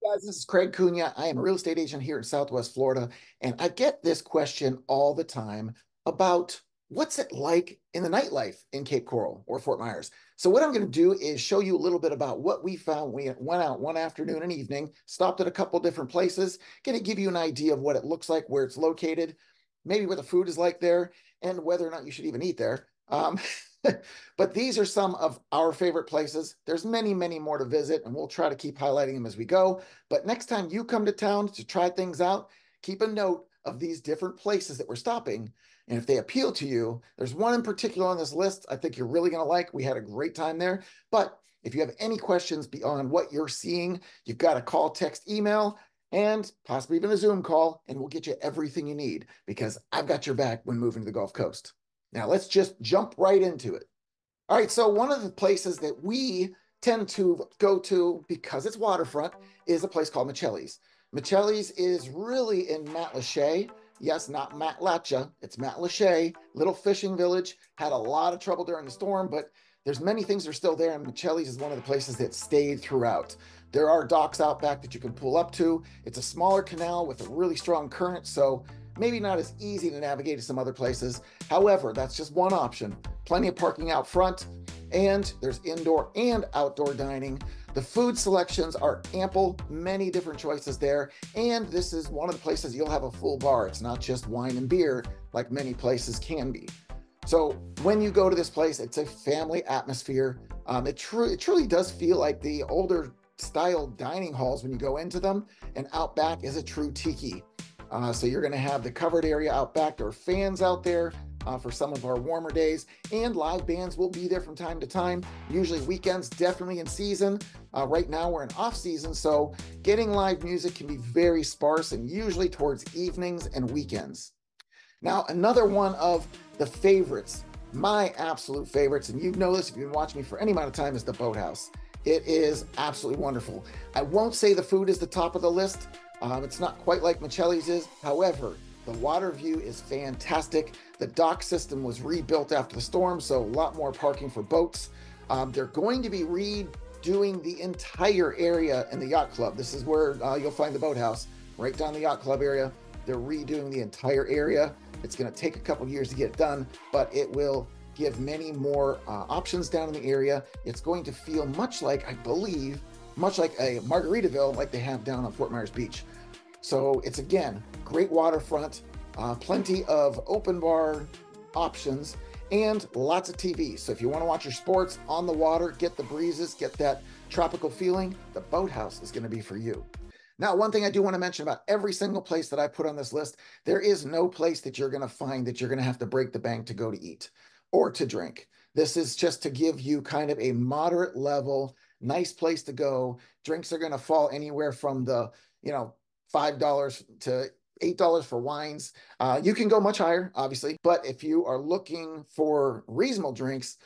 Guys, this is Craig Cunha. I am a real estate agent here in Southwest Florida, and I get this question all the time about what's it like in the nightlife in Cape Coral or Fort Myers. So what I'm going to do is show you a little bit about what we found. We went out one afternoon and evening, stopped at a couple different places, going to give you an idea of what it looks like, where it's located, maybe what the food is like there, and whether or not you should even eat there. But these are some of our favorite places. There's many, many more to visit, and we'll try to keep highlighting them as we go. But next time you come to town to try things out, keep a note of these different places that we're stopping. And if they appeal to you, there's one in particular on this list I think you're really going to like. We had a great time there. But if you have any questions beyond what you're seeing, you've got to call, text, email, and possibly even a Zoom call, and we'll get you everything you need because I've got your back when moving to the Gulf Coast. Now, let's just jump right into it. All right, so one of the places that we tend to go to because it's waterfront is a place called Michelli's. Michelli's is really in Matlacha. Yes, not Matlacha, it's Matlacha, little fishing village. Had a lot of trouble during the storm, but there's many things that are still there, and Michelli's is one of the places that stayed throughout. There are docks out back that you can pull up to. It's a smaller canal with a really strong current, so maybe not as easy to navigate as some other places. However, that's just one option. Plenty of parking out front, and there's indoor and outdoor dining. The food selections are ample, many different choices there, and this is one of the places you'll have a full bar. It's not just wine and beer like many places can be. So when you go to this place, it's a family atmosphere. It truly does feel like the older style dining halls when you go into them, and out back is a true tiki. So you're going to have the covered area out back. There are fans out there for some of our warmer days, and live bands will be there from time to time, usually weekends, definitely in season. Right now we're in off season, so getting live music can be very sparse and usually towards evenings and weekends. Now, another one of the favorites, my absolute favorites, and you know this if you've been watching me for any amount of time, is the Boathouse. It is absolutely wonderful. I won't say the food is the top of the list. It's not quite like Michelli's is. However, the water view is fantastic. The dock system was rebuilt after the storm, so a lot more parking for boats. They're going to be redoing the entire area in the yacht club. This is where you'll find the Boathouse, right down the yacht club area. They're redoing the entire area. It's going to take a couple years to get it done, but it will give many more options down in the area. It's going to feel much like, I believe, much like a Margaritaville like they have down on Fort Myers Beach. So it's, again, great waterfront, plenty of open bar options, and lots of TV. So if you want to watch your sports on the water, get the breezes, get that tropical feeling, the Boathouse is going to be for you. Now, one thing I do want to mention about every single place that I put on this list, there is no place that you're going to find that you're going to have to break the bank to go to eat or to drink. This is just to give you kind of a moderate level, nice place to go. Drinks are going to fall anywhere from the, $5 to $8 for wines. You can go much higher, obviously, but if you are looking for reasonable drinks,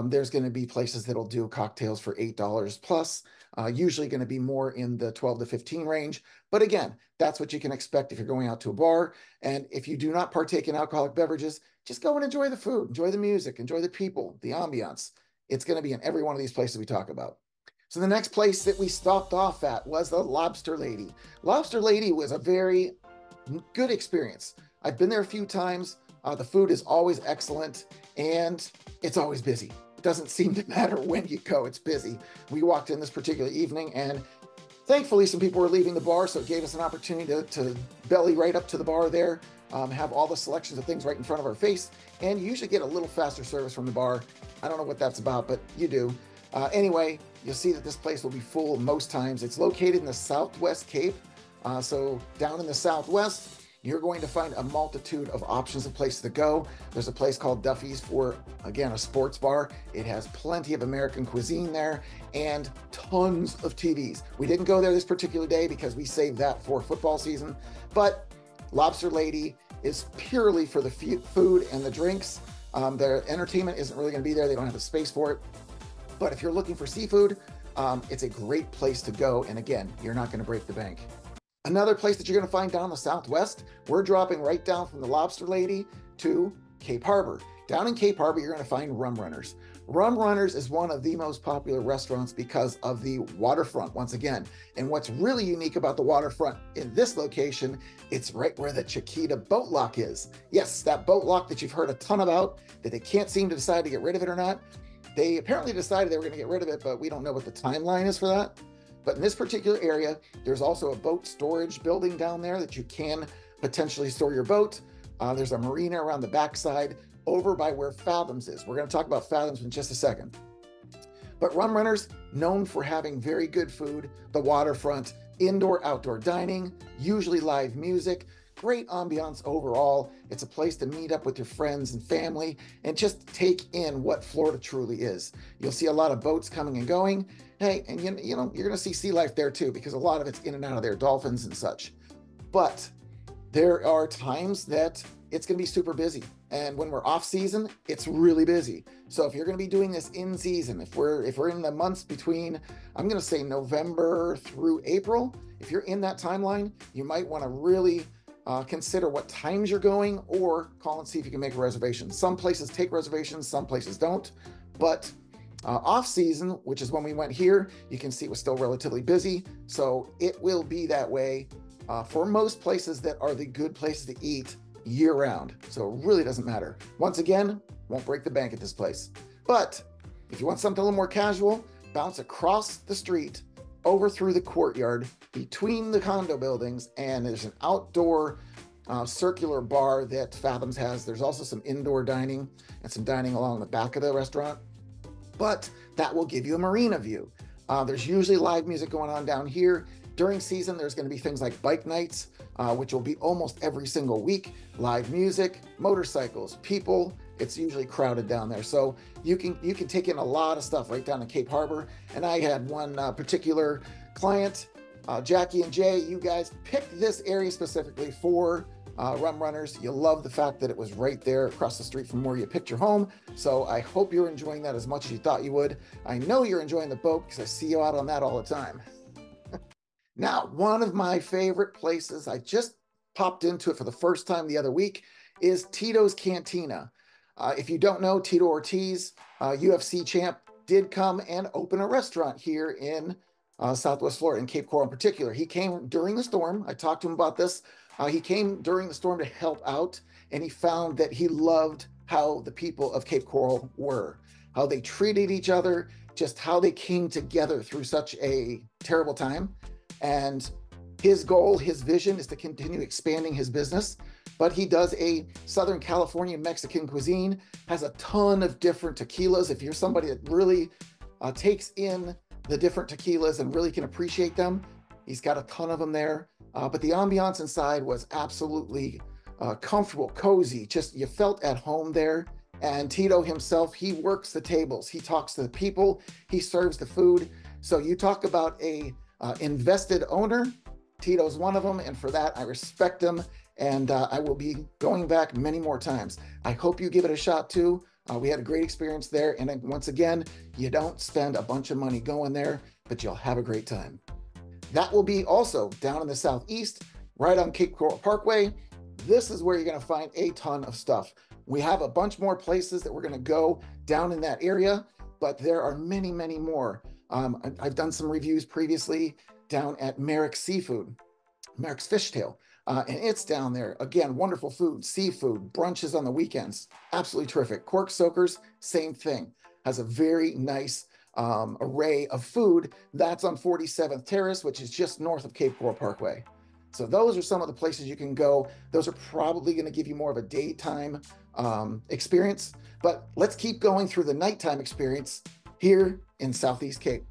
there's going to be places that'll do cocktails for $8 plus, usually going to be more in the 12 to 15 range. But again, that's what you can expect if you're going out to a bar. And if you do not partake in alcoholic beverages, just go and enjoy the food, enjoy the music, enjoy the people, the ambiance. It's going to be in every one of these places we talk about. So the next place that we stopped off at was the Lobster Lady. Lobster Lady was a very good experience. I've been there a few times. The food is always excellent, and it's always busy. It doesn't seem to matter when you go, it's busy. We walked in this particular evening, and thankfully some people were leaving the bar, so it gave us an opportunity to belly right up to the bar there, have all the selections of things right in front of our face, and you usually get a little faster service from the bar. I don't know what that's about, but you do. Anyway, you'll see that this place will be full most times. It's located in the Southwest Cape, so down in the Southwest, you're going to find a multitude of options of places to go. There's a place called Duffy's for, again, a sports bar. It has plenty of American cuisine there and tons of TVs. We didn't go there this particular day because we saved that for football season, but Lobster Lady is purely for the food and the drinks. The entertainment isn't really going to be there. They don't have the space for it. But if you're looking for seafood, it's a great place to go. And again, you're not going to break the bank. Another place that you're going to find down the Southwest, we're dropping right down from the Lobster Lady to Cape Harbor. Down in Cape Harbor, you're going to find Rum Runners. Rum Runners is one of the most popular restaurants because of the waterfront, once again. And what's really unique about the waterfront in this location, it's right where the Chiquita boat lock is. Yes, that boat lock that you've heard a ton about, that they can't seem to decide to get rid of it or not. They apparently decided they were going to get rid of it, but we don't know what the timeline is for that. But in this particular area, there's also a boat storage building down there that you can potentially store your boat. There's a marina around the backside over by where Fathoms is. We're going to talk about Fathoms in just a second. But Rum Runners, known for having very good food, the waterfront, indoor, outdoor dining, usually live music, great ambiance overall. It's a place to meet up with your friends and family and just take in what Florida truly is. You'll see a lot of boats coming and going. Hey, and you know, you're going to see sea life there too, because a lot of it's in and out of there, dolphins and such. But there are times that it's going to be super busy. And when we're off season, it's really busy. So if you're going to be doing this in season, if we're in the months between, I'm going to say November through April, if you're in that timeline, you might want to really consider what times you're going, or call and see if you can make a reservation. Some places take reservations, some places don't. But off season, which is when we went here, you can see it was still relatively busy. So it will be that way for most places that are the good places to eat year round. So it really doesn't matter. Once again, won't break the bank at this place. But if you want something a little more casual, bounce across the street, over through the courtyard, between the condo buildings, and there's an outdoor circular bar that Fathoms has. There's also some indoor dining and some dining along the back of the restaurant, but that will give you a marina view. There's usually live music going on down here. During season, there's going to be things like bike nights, which will be almost every single week. Live music, motorcycles, people. It's usually crowded down there. So you can take in a lot of stuff right down in Cape Harbor. And I had one particular client, Jackie and Jay, you guys picked this area specifically for Rum Runners. You'll love the fact that it was right there across the street from where you picked your home. So I hope you're enjoying that as much as you thought you would. I know you're enjoying the boat because I see you out on that all the time. Now, one of my favorite places, I just popped into it for the first time the other week, is Tito's Cantina. If you don't know, Tito Ortiz, UFC champ, did come and open a restaurant here in Southwest Florida, in Cape Coral in particular. He came during the storm. I talked to him about this. He came during the storm to help out, and he found that he loved how the people of Cape Coral were, how they treated each other, just how they came together through such a terrible time. And his goal, his vision is to continue expanding his business, but he does a Southern California Mexican cuisine, has a ton of different tequilas. If you're somebody that really takes in the different tequilas and really can appreciate them, he's got a ton of them there. But the ambiance inside was absolutely comfortable, cozy, just you felt at home there. And Tito himself, he works the tables, he talks to the people, he serves the food. So you talk about a invested owner, Tito's one of them, and for that I respect him, and I will be going back many more times. I hope you give it a shot too. We had a great experience there, and once again, you don't spend a bunch of money going there, but you'll have a great time. That will be also down in the southeast, right on Cape Coral Parkway. This is where you're going to find a ton of stuff. We have a bunch more places that we're going to go down in that area, but there are many, many more. I've done some reviews previously down at Merrick's Seafood, Merrick's Fishtail, and it's down there. Again, wonderful food, seafood, brunches on the weekends, absolutely terrific. Cork Soakers, same thing, has a very nice array of food. That's on 47th Terrace, which is just north of Cape Coral Parkway. So those are some of the places you can go. Those are probably going to give you more of a daytime experience, but let's keep going through the nighttime experience here in Southeast Cape.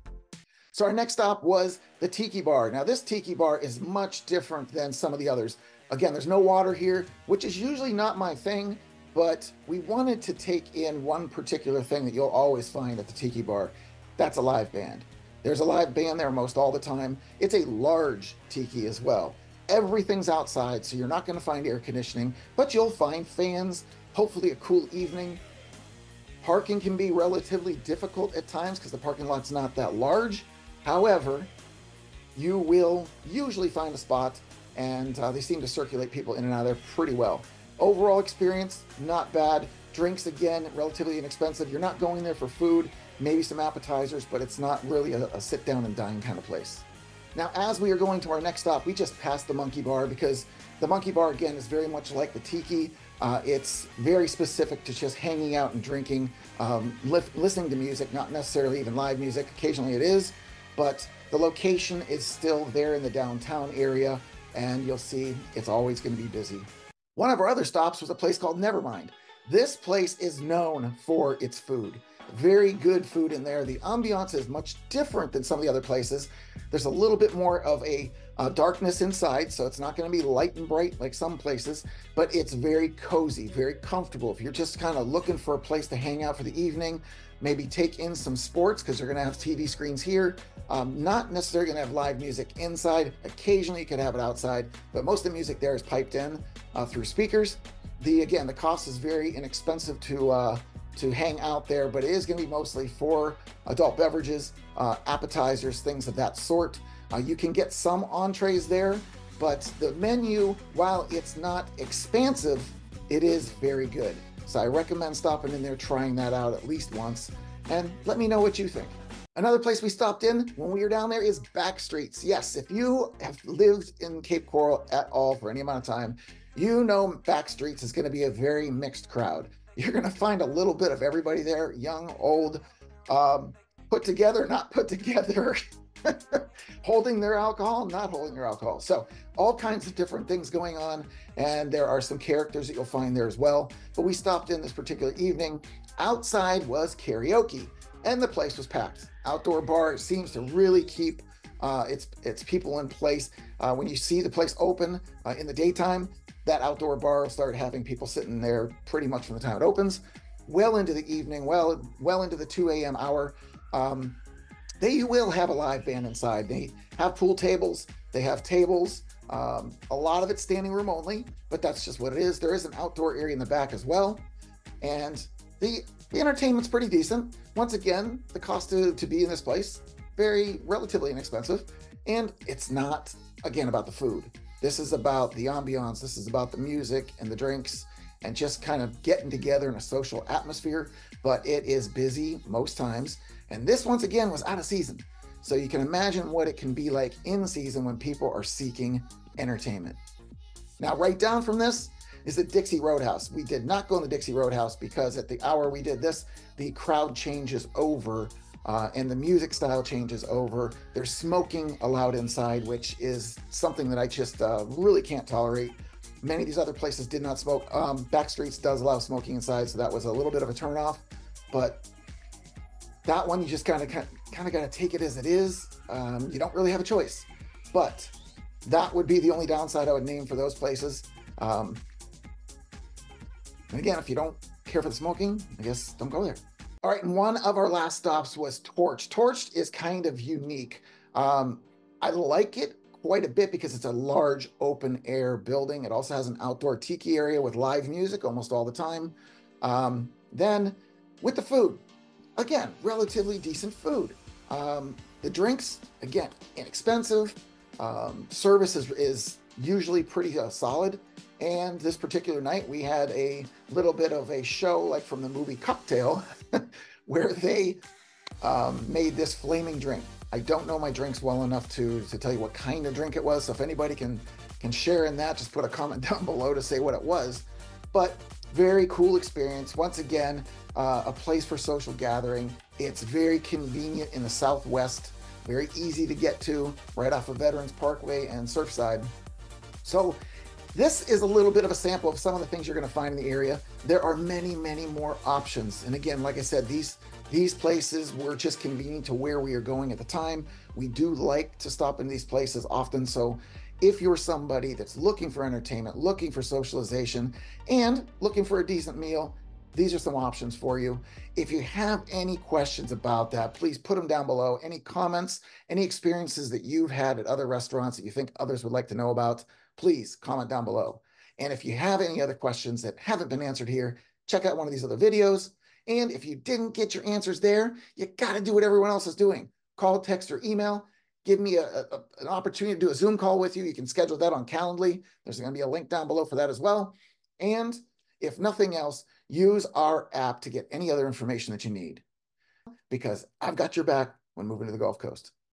So our next stop was the Tiki Bar. Now this Tiki Bar is much different than some of the others. Again, there's no water here, which is usually not my thing, but we wanted to take in one particular thing that you'll always find at the Tiki Bar. That's a live band. There's a live band there most all the time. It's a large tiki as well. Everything's outside, so you're not going to find air conditioning, but you'll find fans, hopefully a cool evening. Parking can be relatively difficult at times because the parking lot's not that large. However, you will usually find a spot, and they seem to circulate people in and out of there pretty well. Overall experience, not bad. Drinks, again, relatively inexpensive. You're not going there for food, maybe some appetizers, but it's not really a sit down and dine kind of place. Now, as we are going to our next stop, we just passed the Monkey Bar because the Monkey Bar, again, is very much like the Tiki. It's very specific to just hanging out and drinking, listening to music, not necessarily even live music. Occasionally it is, but the location is still there in the downtown area, and you'll see it's always going to be busy. One of our other stops was a place called Nevermind. This place is known for its food. Very good food in there. The ambiance is much different than some of the other places. There's a little bit more of a darkness inside, so it's not going to be light and bright like some places, but it's very cozy, very comfortable. If you're just kind of looking for a place to hang out for the evening, maybe take in some sports because they're going to have TV screens here. Not necessarily going to have live music inside. Occasionally you could have it outside, but most of the music there is piped in through speakers. Again, the cost is very inexpensive to hang out there, but it is going to be mostly for adult beverages, appetizers, things of that sort. You can get some entrees there, but the menu, while it's not expansive, it is very good. So I recommend stopping in there, trying that out at least once, and let me know what you think. Another place we stopped in when we were down there is Backstreets. Yes, if you have lived in Cape Coral at all for any amount of time, you know Backstreets is going to be a very mixed crowd. You're going to find a little bit of everybody there, young, old, put together, not put together, holding their alcohol, not holding their alcohol. So all kinds of different things going on, and there are some characters that you'll find there as well. But we stopped in this particular evening. Outside was karaoke, and the place was packed. Outdoor bar seems to really keep its people in place. When you see the place open in the daytime, that outdoor bar will start having people sitting there pretty much from the time it opens, well into the evening, well into the 2 a.m. hour. They will have a live band inside. They have pool tables, they have tables, a lot of it standing room only, but that's just what it is. There is an outdoor area in the back as well, and the entertainment's pretty decent. Once again, the cost to be in this place, very relatively inexpensive, and it's not, again, about the food. This is about the ambiance. This is about the music and the drinks and just kind of getting together in a social atmosphere, but it is busy most times. And this, once again, was out of season. So you can imagine what it can be like in season when people are seeking entertainment. Now, right down from this is the Dixie Roadhouse. We did not go in the Dixie Roadhouse because at the hour we did this, the crowd changes over and the music style changes over. There's smoking allowed inside, which is something that I just really can't tolerate. Many of these other places did not smoke. Backstreets does allow smoking inside, so that was a little bit of a turnoff. But that one, you just kind of got to take it as it is. You don't really have a choice. But that would be the only downside I would name for those places. And again, if you don't care for the smoking, I guess don't go there. All right, and one of our last stops was Torched. Torched is kind of unique. I like it quite a bit because it's a large open air building. It also has an outdoor tiki area with live music almost all the time. Then with the food, again, relatively decent food. The drinks, again, inexpensive. Service is usually pretty solid. And this particular night, we had a little bit of a show like from the movie Cocktail, where they made this flaming drink. I don't know my drinks well enough to tell you what kind of drink it was. So if anybody can share in that, just put a comment down below to say what it was. But very cool experience. Once again, a place for social gathering. It's very convenient in the Southwest, very easy to get to, right off of Veterans Parkway and Surfside. So this is a little bit of a sample of some of the things you're going to find in the area. There are many, many more options. And again, like I said, these places were just convenient to where we are going at the time. We do like to stop in these places often. So if you're somebody that's looking for entertainment, looking for socialization, and looking for a decent meal, these are some options for you. If you have any questions about that, please put them down below. Any comments, any experiences that you've had at other restaurants that you think others would like to know about, please comment down below. And if you have any other questions that haven't been answered here, check out one of these other videos. And if you didn't get your answers there, you got to do what everyone else is doing. Call, text, or email. Give me an opportunity to do a Zoom call with you. You can schedule that on Calendly. There's going to be a link down below for that as well. And if nothing else, use our app to get any other information that you need because I've got your back when moving to the Gulf Coast.